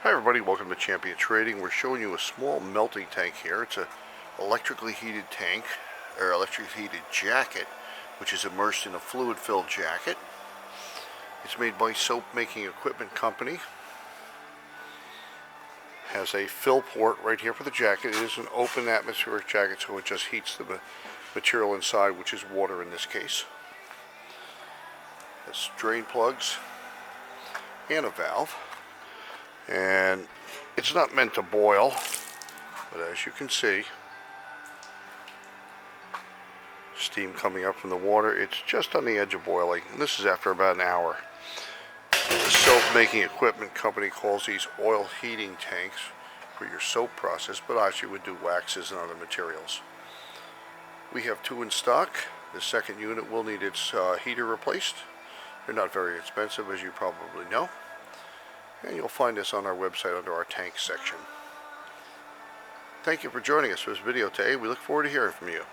Hi everybody, welcome to Champion Trading. We're showing you a small melting tank here. It's a electrically heated tank, or electrically heated jacket, which is immersed in a fluid-filled jacket. It's made by Soap Making Equipment Company. Has a fill port right here for the jacket. It is an open atmospheric jacket, so it just heats the material inside, which is water in this case. It has drain plugs and a valve. And it's not meant to boil, but as you can see, steam coming up from the water. It's just on the edge of boiling, and this is after about an hour. The Soap Making Equipment Company calls these oil heating tanks for your soap process, but actually would do waxes and other materials. We have two in stock. The second unit will need its heater replaced. They're not very expensive, as you probably know. And you'll find this on our website under our tank section. Thank you for joining us for this video today. We look forward to hearing from you.